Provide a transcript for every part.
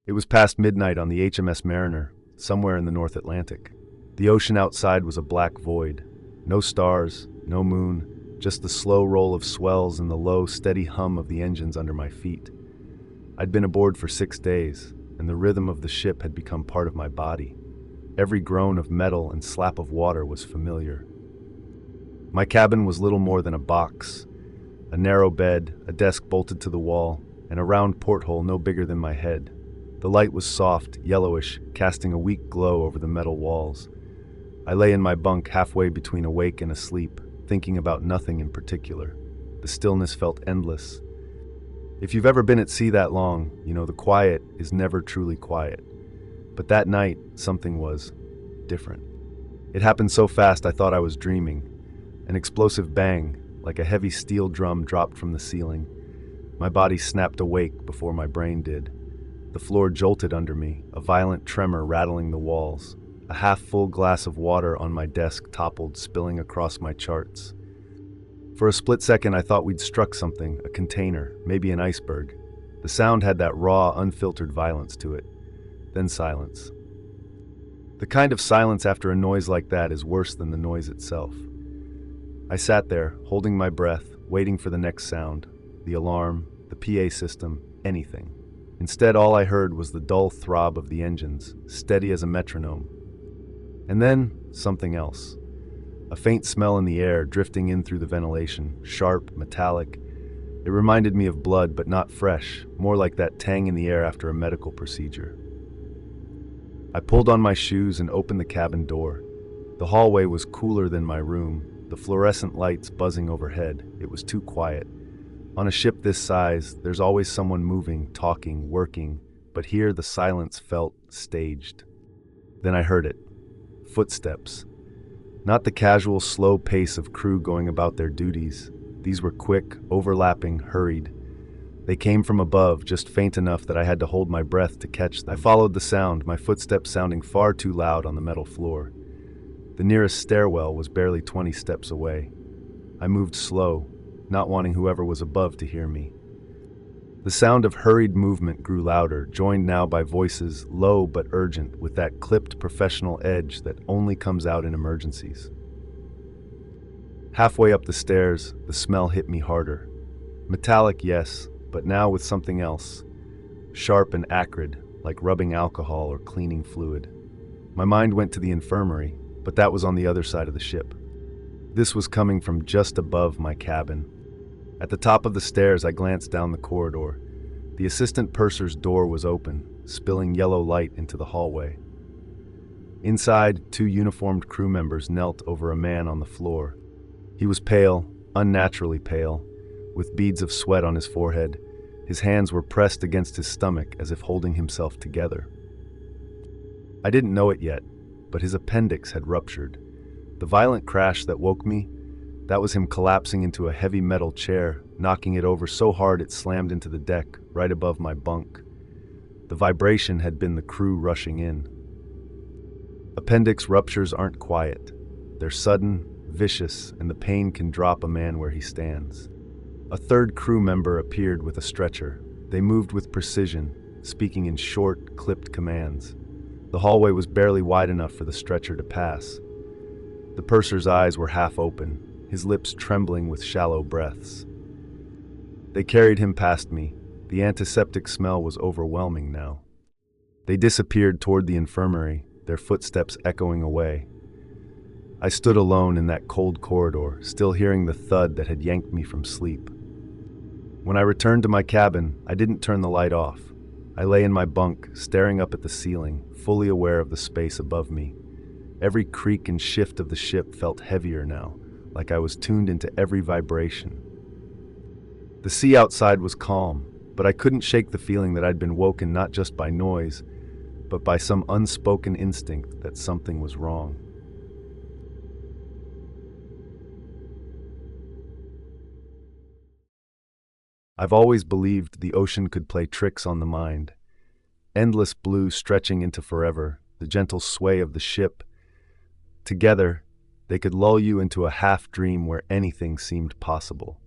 It was past midnight on the HMS Mariner, somewhere in the North Atlantic. The ocean outside was a black void. No stars, no moon, just the slow roll of swells and the low, steady hum of the engines under my feet. I'd been aboard for 6 days, and the rhythm of the ship had become part of my body. Every groan of metal and slap of water was familiar. My cabin was little more than a box. A narrow bed, a desk bolted to the wall, and a round porthole no bigger than my head. The light was soft, yellowish, casting a weak glow over the metal walls. I lay in my bunk halfway between awake and asleep, thinking about nothing in particular. The stillness felt endless. If you've ever been at sea that long, you know the quiet is never truly quiet. But that night, something was different. It happened so fast I thought I was dreaming. An explosive bang, like a heavy steel drum, dropped from the ceiling. My body snapped awake before my brain did. The floor jolted under me, a violent tremor rattling the walls. A half-full glass of water on my desk toppled, spilling across my charts. For a split second I thought we'd struck something, a container, maybe an iceberg. The sound had that raw, unfiltered violence to it. Then silence. The kind of silence after a noise like that is worse than the noise itself. I sat there, holding my breath, waiting for the next sound. The alarm, the PA system, anything. Instead, all I heard was the dull throb of the engines, steady as a metronome. And then, something else. A faint smell in the air drifting in through the ventilation, sharp, metallic. It reminded me of blood, but not fresh, more like that tang in the air after a medical procedure. I pulled on my shoes and opened the cabin door. The hallway was cooler than my room, the fluorescent lights buzzing overhead. It was too quiet. On a ship this size, there's always someone moving, talking, working, but here the silence felt staged. Then I heard it. Footsteps. Not the casual, slow pace of crew going about their duties. These were quick, overlapping, hurried. They came from above, just faint enough that I had to hold my breath to catch them. I followed the sound, my footsteps sounding far too loud on the metal floor. The nearest stairwell was barely 20 steps away. I moved slow, not wanting whoever was above to hear me. The sound of hurried movement grew louder, joined now by voices, low but urgent, with that clipped professional edge that only comes out in emergencies. Halfway up the stairs, the smell hit me harder. Metallic, yes, but now with something else. Sharp and acrid, like rubbing alcohol or cleaning fluid. My mind went to the infirmary, but that was on the other side of the ship. This was coming from just above my cabin. At the top of the stairs, I glanced down the corridor. The assistant purser's door was open, spilling yellow light into the hallway. Inside, 2 uniformed crew members knelt over a man on the floor. He was pale, unnaturally pale, with beads of sweat on his forehead. His hands were pressed against his stomach as if holding himself together. I didn't know it yet, but his appendix had ruptured. The violent crash that woke me, that was him collapsing into a heavy metal chair, knocking it over so hard it slammed into the deck, right above my bunk. The vibration had been the crew rushing in. Appendix ruptures aren't quiet. They're sudden, vicious, and the pain can drop a man where he stands. A third crew member appeared with a stretcher. They moved with precision, speaking in short, clipped commands. The hallway was barely wide enough for the stretcher to pass. The purser's eyes were half open, his lips trembling with shallow breaths. They carried him past me. The antiseptic smell was overwhelming now. They disappeared toward the infirmary, their footsteps echoing away. I stood alone in that cold corridor, still hearing the thud that had yanked me from sleep. When I returned to my cabin, I didn't turn the light off. I lay in my bunk, staring up at the ceiling, fully aware of the space above me. Every creak and shift of the ship felt heavier now, like I was tuned into every vibration. The sea outside was calm, but I couldn't shake the feeling that I'd been woken not just by noise, but by some unspoken instinct that something was wrong. I've always believed the ocean could play tricks on the mind. Endless blue stretching into forever, the gentle sway of the ship. Together, they could lull you into a half-dream where anything seemed possible.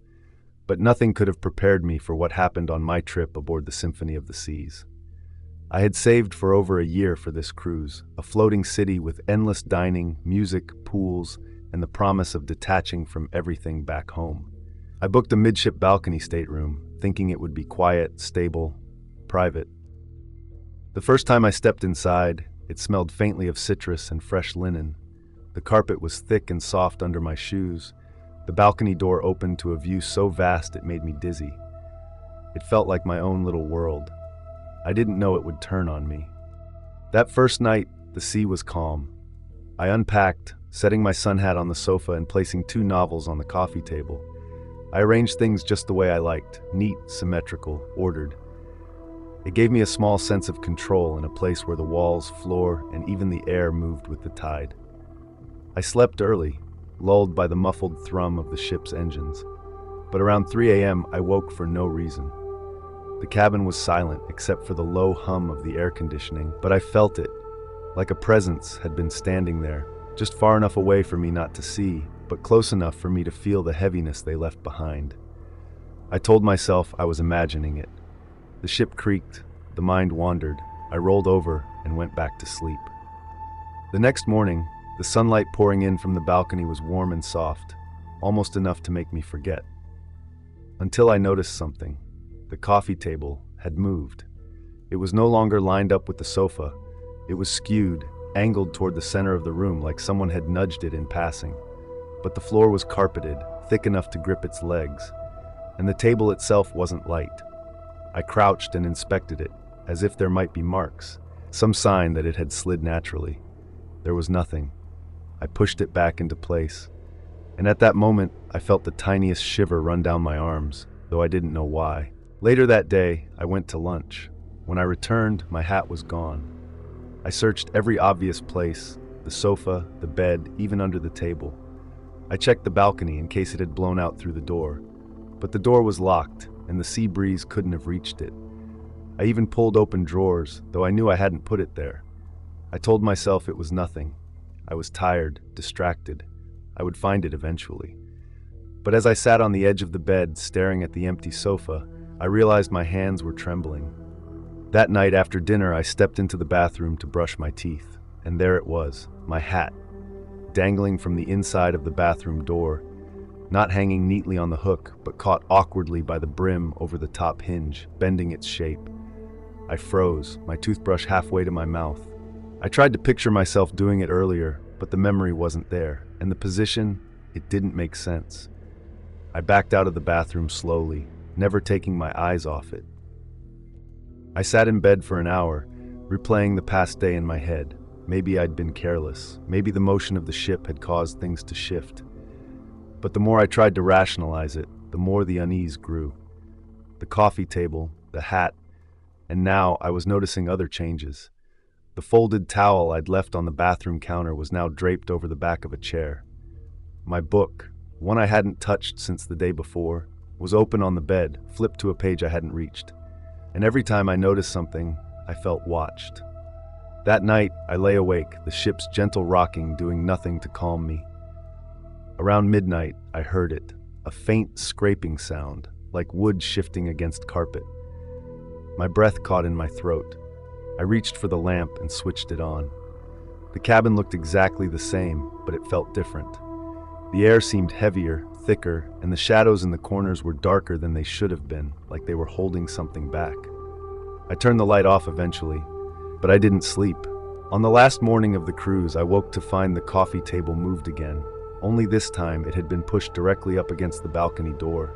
But nothing could have prepared me for what happened on my trip aboard the Symphony of the Seas. I had saved for over a year for this cruise, a floating city with endless dining, music, pools, and the promise of detaching from everything back home. I booked a midship balcony stateroom, thinking it would be quiet, stable, private. The first time I stepped inside, it smelled faintly of citrus and fresh linen. The carpet was thick and soft under my shoes. The balcony door opened to a view so vast it made me dizzy. It felt like my own little world. I didn't know it would turn on me. That first night, the sea was calm. I unpacked, setting my sun hat on the sofa and placing 2 novels on the coffee table. I arranged things just the way I liked, neat, symmetrical, ordered. It gave me a small sense of control in a place where the walls, floor, and even the air moved with the tide. I slept early, lulled by the muffled thrum of the ship's engines. But around 3 a.m., I woke for no reason. The cabin was silent except for the low hum of the air conditioning, but I felt it, like a presence had been standing there, just far enough away for me not to see, but close enough for me to feel the heaviness they left behind. I told myself I was imagining it. The ship creaked, the mind wandered. I rolled over and went back to sleep. The next morning, the sunlight pouring in from the balcony was warm and soft, almost enough to make me forget. Until I noticed something. The coffee table had moved. It was no longer lined up with the sofa. It was skewed, angled toward the center of the room like someone had nudged it in passing. But the floor was carpeted, thick enough to grip its legs, and the table itself wasn't light. I crouched and inspected it, as if there might be marks, some sign that it had slid naturally. There was nothing. I pushed it back into place, and at that moment, I felt the tiniest shiver run down my arms, though I didn't know why. Later that day, I went to lunch. When I returned, my hat was gone. I searched every obvious place, the sofa, the bed, even under the table. I checked the balcony in case it had blown out through the door, but the door was locked, and the sea breeze couldn't have reached it. I even pulled open drawers, though I knew I hadn't put it there. I told myself it was nothing. I was tired, distracted. I would find it eventually. But as I sat on the edge of the bed, staring at the empty sofa, I realized my hands were trembling. That night after dinner, I stepped into the bathroom to brush my teeth, and there it was, my hat, dangling from the inside of the bathroom door, not hanging neatly on the hook, but caught awkwardly by the brim over the top hinge, bending its shape. I froze, my toothbrush halfway to my mouth. I tried to picture myself doing it earlier, but the memory wasn't there, and the position, it didn't make sense. I backed out of the bathroom slowly, never taking my eyes off it. I sat in bed for an hour, replaying the past day in my head. Maybe I'd been careless. Maybe the motion of the ship had caused things to shift. But the more I tried to rationalize it, the more the unease grew. The coffee table, the hat, and now I was noticing other changes. The folded towel I'd left on the bathroom counter was now draped over the back of a chair. My book, one I hadn't touched since the day before, was open on the bed, flipped to a page I hadn't reached. And every time I noticed something, I felt watched. That night, I lay awake, the ship's gentle rocking doing nothing to calm me. Around midnight, I heard it, a faint scraping sound, like wood shifting against carpet. My breath caught in my throat. I reached for the lamp and switched it on. The cabin looked exactly the same, but it felt different. The air seemed heavier, thicker, and the shadows in the corners were darker than they should have been, like they were holding something back. I turned the light off eventually, but I didn't sleep. On the last morning of the cruise, I woke to find the coffee table moved again. Only this time it had been pushed directly up against the balcony door.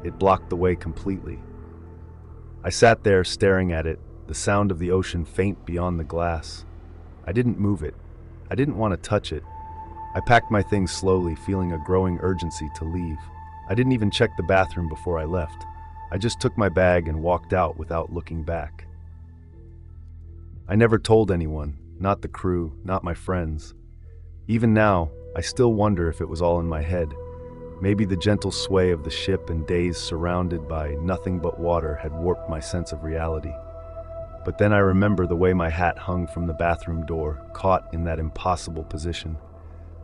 It blocked the way completely. I sat there staring at it, the sound of the ocean faint beyond the glass. I didn't move it. I didn't want to touch it. I packed my things slowly, feeling a growing urgency to leave. I didn't even check the bathroom before I left. I just took my bag and walked out without looking back. I never told anyone, not the crew, not my friends. Even now, I still wonder if it was all in my head. Maybe the gentle sway of the ship and days surrounded by nothing but water had warped my sense of reality. But then I remember the way my hat hung from the bathroom door, caught in that impossible position.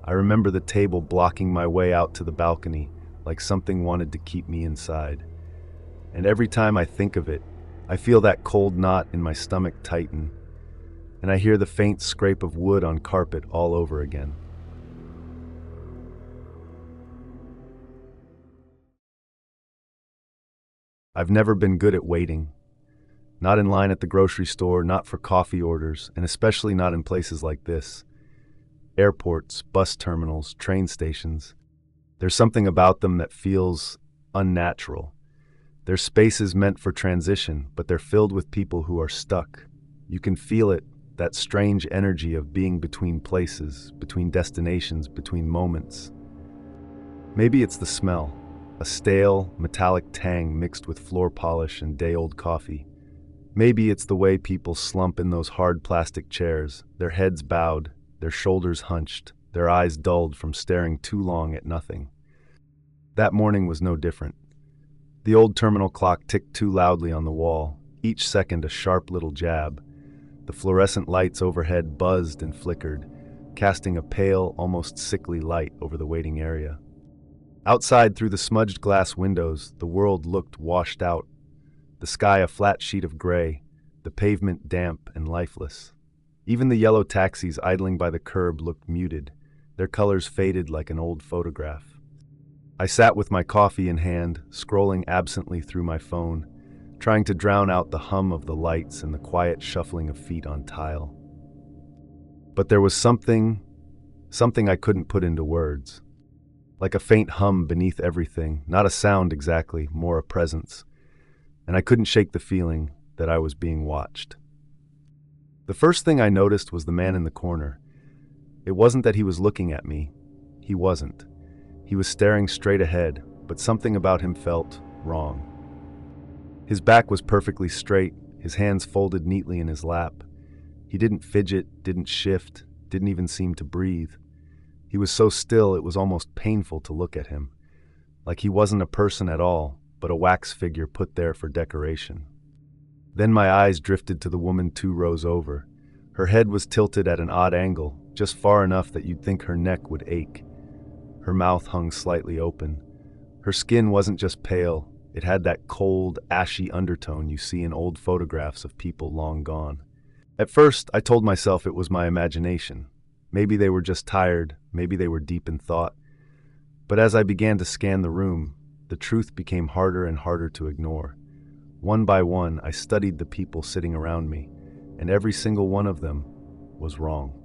I remember the table blocking my way out to the balcony, like something wanted to keep me inside. And every time I think of it, I feel that cold knot in my stomach tighten, and I hear the faint scrape of wood on carpet all over again. I've never been good at waiting. Not in line at the grocery store, not for coffee orders, and especially not in places like this. Airports, bus terminals, train stations. There's something about them that feels unnatural. They're spaces meant for transition, but they're filled with people who are stuck. You can feel it, that strange energy of being between places, between destinations, between moments. Maybe it's the smell, a stale, metallic tang mixed with floor polish and day-old coffee. Maybe it's the way people slump in those hard plastic chairs, their heads bowed, their shoulders hunched, their eyes dulled from staring too long at nothing. That morning was no different. The old terminal clock ticked too loudly on the wall, each second a sharp little jab. The fluorescent lights overhead buzzed and flickered, casting a pale, almost sickly light over the waiting area. Outside, through the smudged glass windows, the world looked washed out. The sky a flat sheet of gray, the pavement damp and lifeless. Even the yellow taxis idling by the curb looked muted, their colors faded like an old photograph. I sat with my coffee in hand, scrolling absently through my phone, trying to drown out the hum of the lights and the quiet shuffling of feet on tile. But there was something I couldn't put into words. Like a faint hum beneath everything, not a sound exactly, more a presence. And I couldn't shake the feeling that I was being watched. The first thing I noticed was the man in the corner. It wasn't that he was looking at me. He wasn't. He was staring straight ahead, but something about him felt wrong. His back was perfectly straight, his hands folded neatly in his lap. He didn't fidget, didn't shift, didn't even seem to breathe. He was so still it was almost painful to look at him, like he wasn't a person at all, but a wax figure put there for decoration. Then my eyes drifted to the woman 2 rows over. Her head was tilted at an odd angle, just far enough that you'd think her neck would ache. Her mouth hung slightly open. Her skin wasn't just pale, it had that cold, ashy undertone you see in old photographs of people long gone. At first, I told myself it was my imagination. Maybe they were just tired, maybe they were deep in thought. But as I began to scan the room, the truth became harder and harder to ignore. One by one, I studied the people sitting around me, and every single one of them was wrong.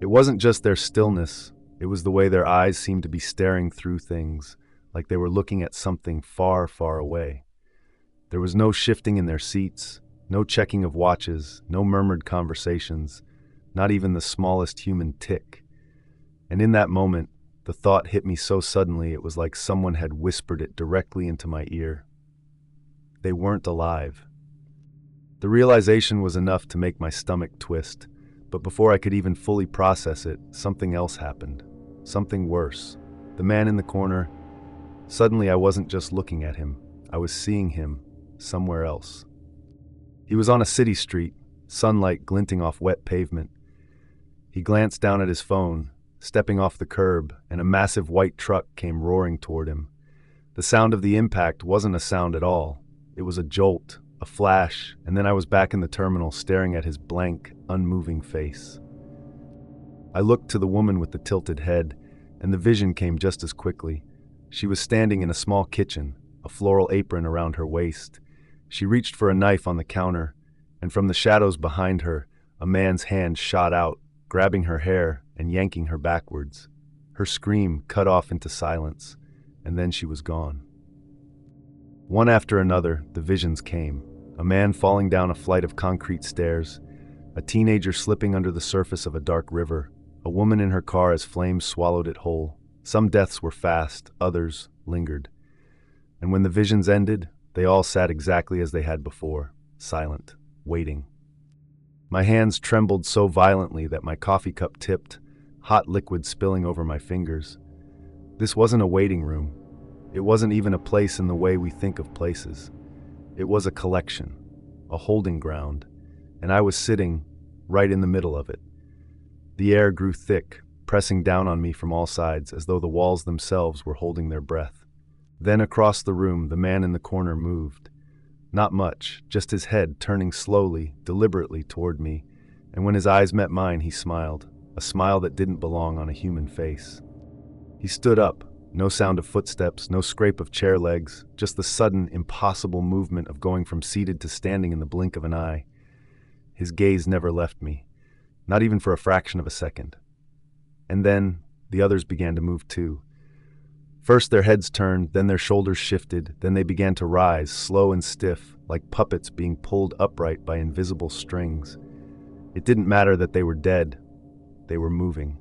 It wasn't just their stillness, it was the way their eyes seemed to be staring through things, like they were looking at something far, far away. There was no shifting in their seats, no checking of watches, no murmured conversations, not even the smallest human tick. And in that moment, the thought hit me so suddenly it was like someone had whispered it directly into my ear. They weren't alive. The realization was enough to make my stomach twist, but before I could even fully process it, something else happened. Something worse. The man in the corner. Suddenly I wasn't just looking at him. I was seeing him somewhere else. He was on a city street, sunlight glinting off wet pavement. He glanced down at his phone, stepping off the curb, and a massive white truck came roaring toward him. The sound of the impact wasn't a sound at all. It was a jolt, a flash, and then I was back in the terminal staring at his blank, unmoving face. I looked to the woman with the tilted head, and the vision came just as quickly. She was standing in a small kitchen, a floral apron around her waist. She reached for a knife on the counter, and from the shadows behind her, a man's hand shot out, grabbing her hair and yanking her backwards. Her scream cut off into silence, and then she was gone. One after another, the visions came. A man falling down a flight of concrete stairs, a teenager slipping under the surface of a dark river, a woman in her car as flames swallowed it whole. Some deaths were fast, others lingered. And when the visions ended, they all sat exactly as they had before, silent, waiting. My hands trembled so violently that my coffee cup tipped, hot liquid spilling over my fingers. This wasn't a waiting room. It wasn't even a place in the way we think of places. It was a collection, a holding ground, and I was sitting right in the middle of it. The air grew thick, pressing down on me from all sides as though the walls themselves were holding their breath. Then across the room, the man in the corner moved. Not much, just his head turning slowly, deliberately toward me, and when his eyes met mine, he smiled, a smile that didn't belong on a human face. He stood up, no sound of footsteps, no scrape of chair legs, just the sudden, impossible movement of going from seated to standing in the blink of an eye. His gaze never left me, not even for a fraction of a second. And then, the others began to move too. First their heads turned, then their shoulders shifted, then they began to rise, slow and stiff, like puppets being pulled upright by invisible strings. It didn't matter that they were dead. They were moving.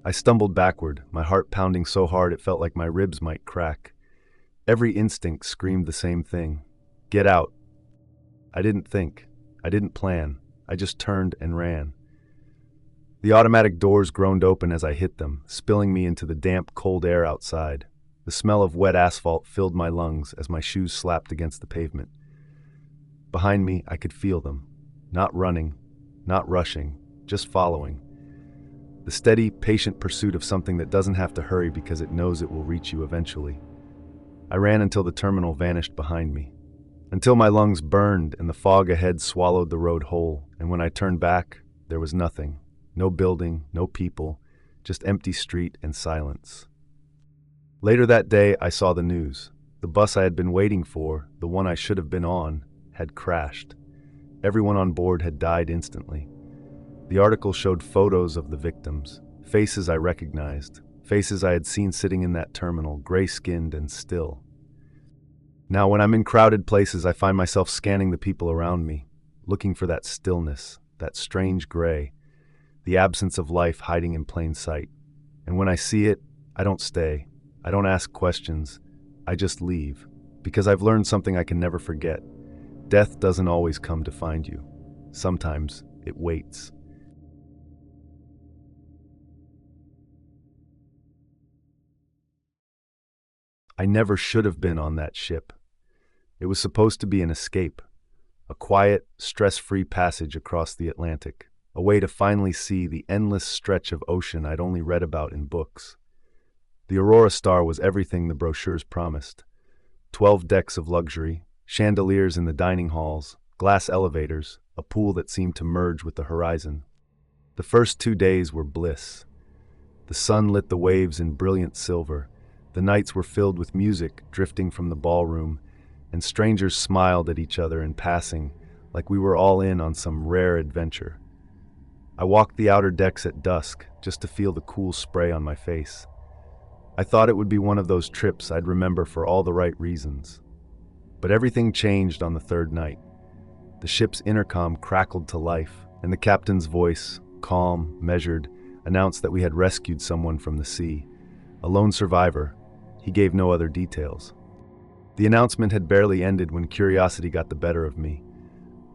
I stumbled backward, my heart pounding so hard it felt like my ribs might crack. Every instinct screamed the same thing. Get out. I didn't think. I didn't plan. I just turned and ran. The automatic doors groaned open as I hit them, spilling me into the damp, cold air outside. The smell of wet asphalt filled my lungs as my shoes slapped against the pavement. Behind me, I could feel them. Not running, not rushing, just following. The steady, patient pursuit of something that doesn't have to hurry because it knows it will reach you eventually. I ran until the terminal vanished behind me. Until my lungs burned and the fog ahead swallowed the road whole, and when I turned back, there was nothing. No building, no people, just empty street and silence. Later that day, I saw the news. The bus I had been waiting for, the one I should have been on, had crashed. Everyone on board had died instantly. The article showed photos of the victims, faces I recognized, faces I had seen sitting in that terminal, gray-skinned and still. Now, when I'm in crowded places, I find myself scanning the people around me, looking for that stillness, that strange gray, the absence of life hiding in plain sight. And when I see it, I don't stay. I don't ask questions. I just leave, because I've learned something I can never forget. Death doesn't always come to find you. Sometimes it waits. I never should have been on that ship. It was supposed to be an escape, a quiet, stress-free passage across the Atlantic, a way to finally see the endless stretch of ocean I'd only read about in books. The Aurora Star was everything the brochures promised. 12 decks of luxury, chandeliers in the dining halls, glass elevators, a pool that seemed to merge with the horizon. The first 2 days were bliss. The sun lit the waves in brilliant silver. The nights were filled with music drifting from the ballroom, and strangers smiled at each other in passing, like we were all in on some rare adventure. I walked the outer decks at dusk just to feel the cool spray on my face. I thought it would be one of those trips I'd remember for all the right reasons. But everything changed on the third night. The ship's intercom crackled to life, and the captain's voice, calm, measured, announced that we had rescued someone from the sea, a lone survivor. He gave no other details. The announcement had barely ended when curiosity got the better of me.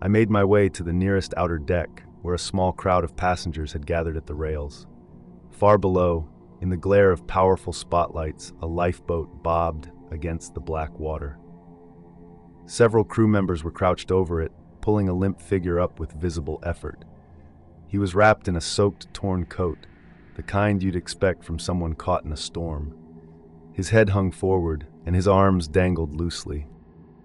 I made my way to the nearest outer deck, where a small crowd of passengers had gathered at the rails. Far below, in the glare of powerful spotlights, a lifeboat bobbed against the black water. Several crew members were crouched over it, pulling a limp figure up with visible effort. He was wrapped in a soaked, torn coat, the kind you'd expect from someone caught in a storm. His head hung forward, and his arms dangled loosely.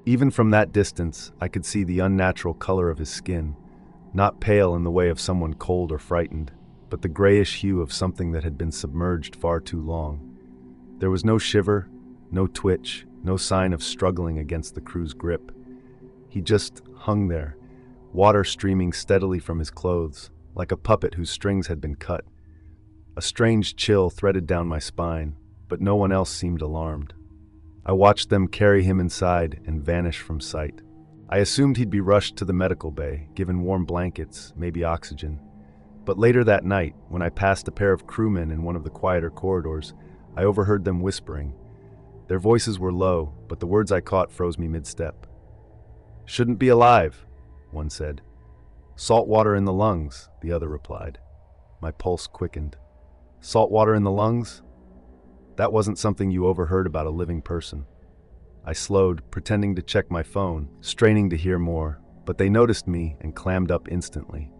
Even from that distance, I could see the unnatural color of his skin, not pale in the way of someone cold or frightened, but the grayish hue of something that had been submerged far too long. There was no shiver, no twitch, no sign of struggling against the crew's grip. He just hung there, water streaming steadily from his clothes, like a puppet whose strings had been cut. A strange chill threaded down my spine, but no one else seemed alarmed. I watched them carry him inside and vanish from sight. I assumed he'd be rushed to the medical bay, given warm blankets, maybe oxygen. But later that night, when I passed a pair of crewmen in one of the quieter corridors, I overheard them whispering. Their voices were low, but the words I caught froze me mid-step. "Shouldn't be alive," one said. "Salt water in the lungs," the other replied. My pulse quickened. Salt water in the lungs? That wasn't something you overheard about a living person. I slowed, pretending to check my phone, straining to hear more, but they noticed me and clammed up instantly.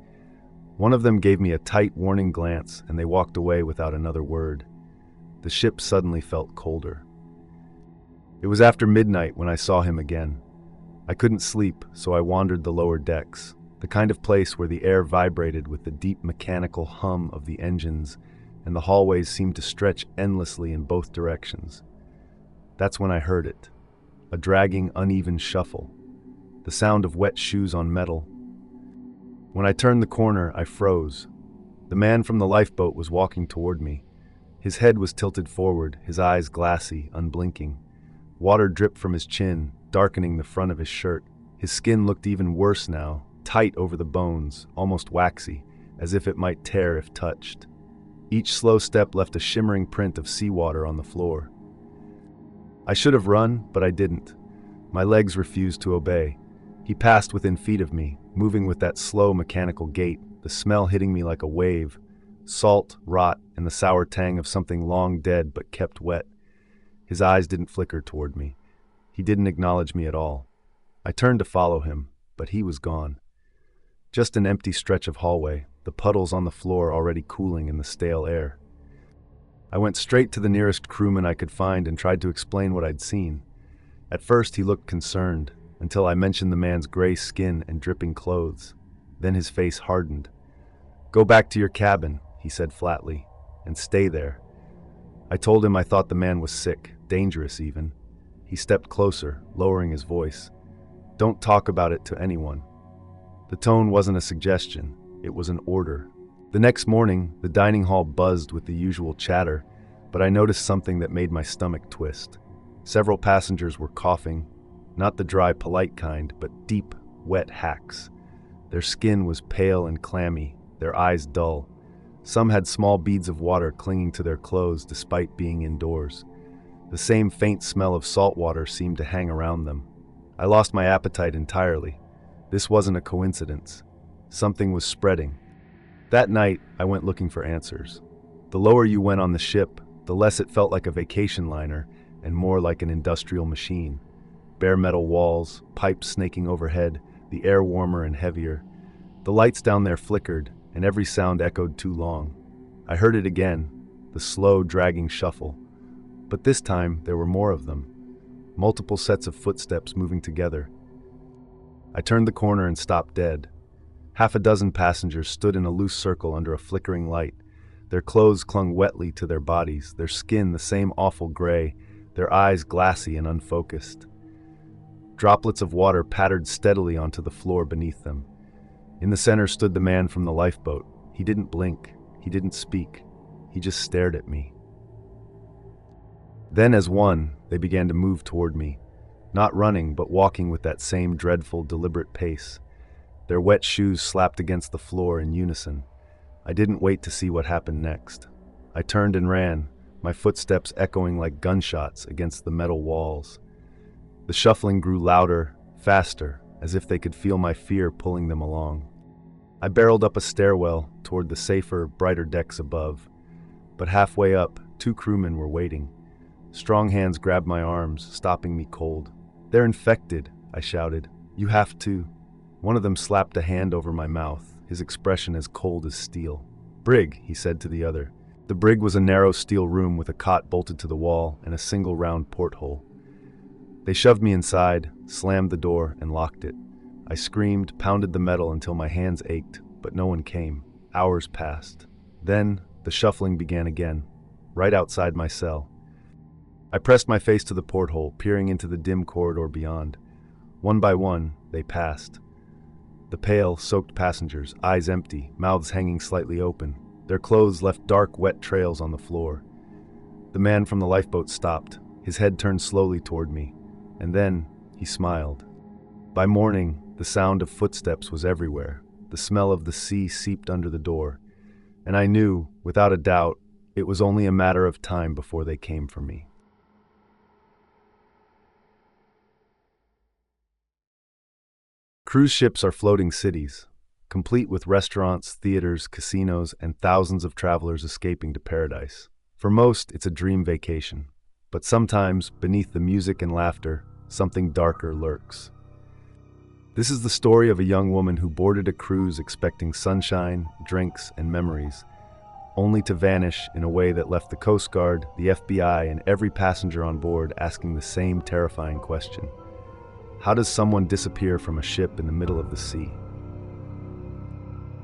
One of them gave me a tight, warning glance, and they walked away without another word. The ship suddenly felt colder. It was after midnight when I saw him again. I couldn't sleep, so I wandered the lower decks, the kind of place where the air vibrated with the deep mechanical hum of the engines, and the hallways seemed to stretch endlessly in both directions. That's when I heard it, a dragging, uneven shuffle, the sound of wet shoes on metal. When I turned the corner, I froze. The man from the lifeboat was walking toward me. His head was tilted forward, his eyes glassy, unblinking. Water dripped from his chin, darkening the front of his shirt. His skin looked even worse now, tight over the bones, almost waxy, as if it might tear if touched. Each slow step left a shimmering print of seawater on the floor. I should have run, but I didn't. My legs refused to obey. He passed within feet of me, moving with that slow mechanical gait, the smell hitting me like a wave, salt, rot, and the sour tang of something long dead but kept wet. His eyes didn't flicker toward me. He didn't acknowledge me at all. I turned to follow him, but he was gone. Just an empty stretch of hallway, the puddles on the floor already cooling in the stale air. I went straight to the nearest crewman I could find and tried to explain what I'd seen. At first he looked concerned, until I mentioned the man's gray skin and dripping clothes. Then his face hardened. "Go back to your cabin," he said flatly, "and stay there." I told him I thought the man was sick, dangerous even. He stepped closer, lowering his voice. "Don't talk about it to anyone." The tone wasn't a suggestion, it was an order. The next morning, the dining hall buzzed with the usual chatter, but I noticed something that made my stomach twist. Several passengers were coughing, not the dry, polite kind, but deep, wet hacks. Their skin was pale and clammy, their eyes dull. Some had small beads of water clinging to their clothes despite being indoors. The same faint smell of salt water seemed to hang around them. I lost my appetite entirely. This wasn't a coincidence. Something was spreading. That night, I went looking for answers. The lower you went on the ship, the less it felt like a vacation liner and more like an industrial machine. Bare metal walls, pipes snaking overhead, the air warmer and heavier. The lights down there flickered, and every sound echoed too long. I heard it again, the slow, dragging shuffle. But this time, there were more of them. Multiple sets of footsteps moving together. I turned the corner and stopped dead. Half a dozen passengers stood in a loose circle under a flickering light. Their clothes clung wetly to their bodies, their skin the same awful gray, their eyes glassy and unfocused. Droplets of water pattered steadily onto the floor beneath them. In the center stood the man from the lifeboat. He didn't blink. He didn't speak. He just stared at me. Then, as one, they began to move toward me, not running, but walking with that same dreadful, deliberate pace. Their wet shoes slapped against the floor in unison. I didn't wait to see what happened next. I turned and ran, my footsteps echoing like gunshots against the metal walls. The shuffling grew louder, faster, as if they could feel my fear pulling them along. I barreled up a stairwell toward the safer, brighter decks above. But halfway up, 2 crewmen were waiting. Strong hands grabbed my arms, stopping me cold. "They're infected," I shouted. "You have to." One of them slapped a hand over my mouth, his expression as cold as steel. "Brig," he said to the other. The brig was a narrow steel room with a cot bolted to the wall and a single round porthole. They shoved me inside, slammed the door, and locked it. I screamed, pounded the metal until my hands ached, but no one came. Hours passed. Then, the shuffling began again, right outside my cell. I pressed my face to the porthole, peering into the dim corridor beyond. One by one, they passed. The pale, soaked passengers, eyes empty, mouths hanging slightly open. Their clothes left dark, wet trails on the floor. The man from the lifeboat stopped, his head turned slowly toward me, and then he smiled. By morning, the sound of footsteps was everywhere. The smell of the sea seeped under the door, and I knew, without a doubt, it was only a matter of time before they came for me. Cruise ships are floating cities, complete with restaurants, theaters, casinos, and thousands of travelers escaping to paradise. For most, it's a dream vacation. But sometimes, beneath the music and laughter, something darker lurks. This is the story of a young woman who boarded a cruise expecting sunshine, drinks, and memories, only to vanish in a way that left the Coast Guard, the FBI, and every passenger on board asking the same terrifying question. How does someone disappear from a ship in the middle of the sea?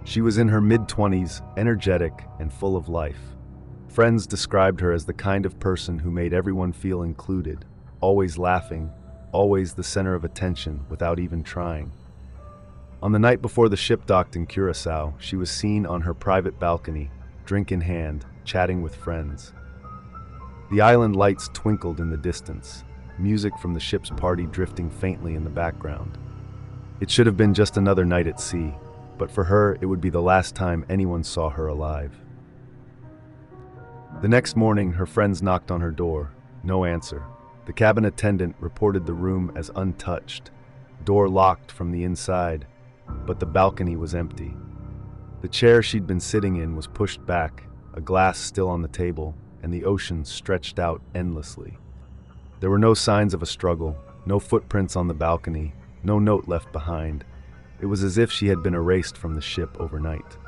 She was in her mid-20s, energetic and full of life. Friends described her as the kind of person who made everyone feel included, always laughing, always the center of attention without even trying. On the night before the ship docked in Curacao, she was seen on her private balcony, drink in hand, chatting with friends. The island lights twinkled in the distance, music from the ship's party drifting faintly in the background. It should have been just another night at sea, but for her it would be the last time anyone saw her alive. The next morning, her friends knocked on her door. No answer. The cabin attendant reported the room as untouched, door locked from the inside, but the balcony was empty. The chair she'd been sitting in was pushed back, a glass still on the table, and the ocean stretched out endlessly. There were no signs of a struggle, no footprints on the balcony, no note left behind. It was as if she had been erased from the ship overnight.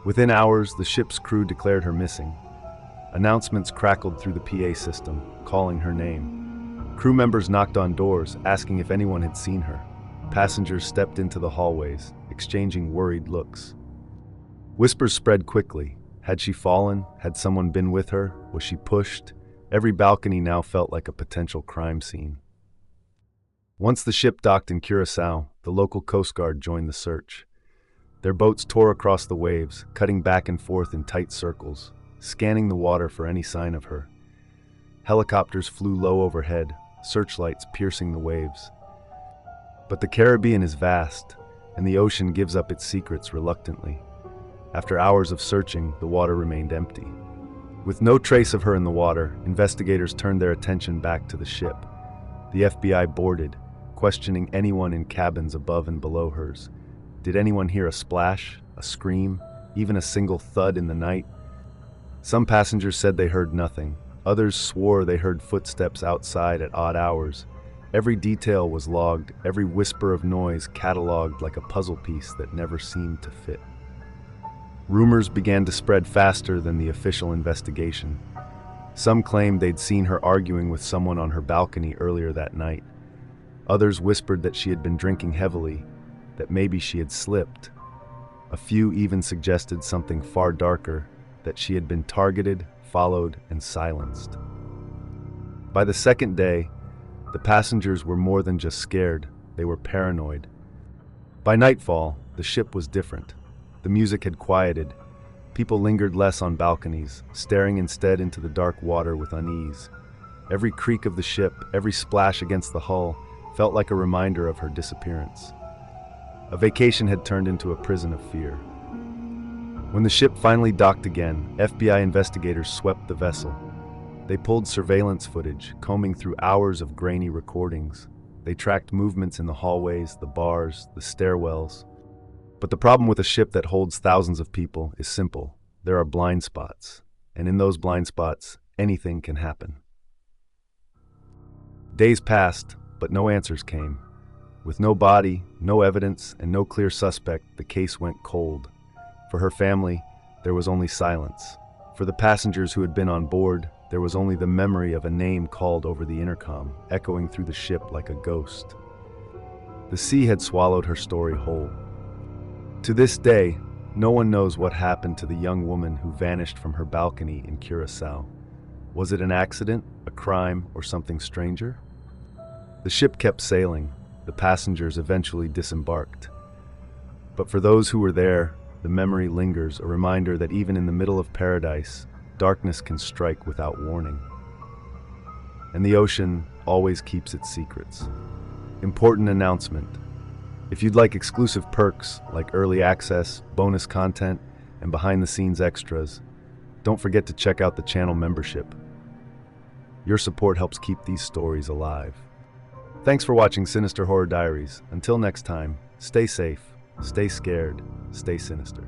Within hours, the ship's crew declared her missing. Announcements crackled through the PA system, calling her name. Crew members knocked on doors, asking if anyone had seen her. Passengers stepped into the hallways, exchanging worried looks. Whispers spread quickly. Had she fallen? Had someone been with her? Was she pushed? Every balcony now felt like a potential crime scene. Once the ship docked in Curacao, the local Coast Guard joined the search. Their boats tore across the waves, cutting back and forth in tight circles, scanning the water for any sign of her. Helicopters flew low overhead, searchlights piercing the waves. But the Caribbean is vast, and the ocean gives up its secrets reluctantly. After hours of searching, the water remained empty. With no trace of her in the water, investigators turned their attention back to the ship. The FBI boarded, questioning anyone in cabins above and below hers. Did anyone hear a splash, a scream, even a single thud in the night? Some passengers said they heard nothing. Others swore they heard footsteps outside at odd hours. Every detail was logged, every whisper of noise cataloged like a puzzle piece that never seemed to fit. Rumors began to spread faster than the official investigation. Some claimed they'd seen her arguing with someone on her balcony earlier that night. Others whispered that she had been drinking heavily, that maybe she had slipped. A few even suggested something far darker, that she had been targeted, followed, and silenced. By the second day, the passengers were more than just scared, they were paranoid. By nightfall, the ship was different. The music had quieted. People lingered less on balconies, staring instead into the dark water with unease. Every creak of the ship, every splash against the hull, felt like a reminder of her disappearance. A vacation had turned into a prison of fear. When the ship finally docked again, FBI investigators swept the vessel. They pulled surveillance footage, combing through hours of grainy recordings. They tracked movements in the hallways, the bars, the stairwells. But the problem with a ship that holds thousands of people is simple. There are blind spots, and in those blind spots, anything can happen. Days passed, but no answers came. With no body, no evidence, and no clear suspect, the case went cold. For her family, there was only silence. For the passengers who had been on board, there was only the memory of a name called over the intercom, echoing through the ship like a ghost. The sea had swallowed her story whole. To this day, no one knows what happened to the young woman who vanished from her balcony in Curacao. Was it an accident, a crime, or something stranger? The ship kept sailing. The passengers eventually disembarked. But for those who were there, the memory lingers, a reminder that even in the middle of paradise, darkness can strike without warning. And the ocean always keeps its secrets. Important announcement. If you'd like exclusive perks like early access, bonus content, and behind-the-scenes extras, don't forget to check out the channel membership. Your support helps keep these stories alive. Thanks for watching Sinister Horror Diaries. Until next time, stay safe, stay scared, stay sinister.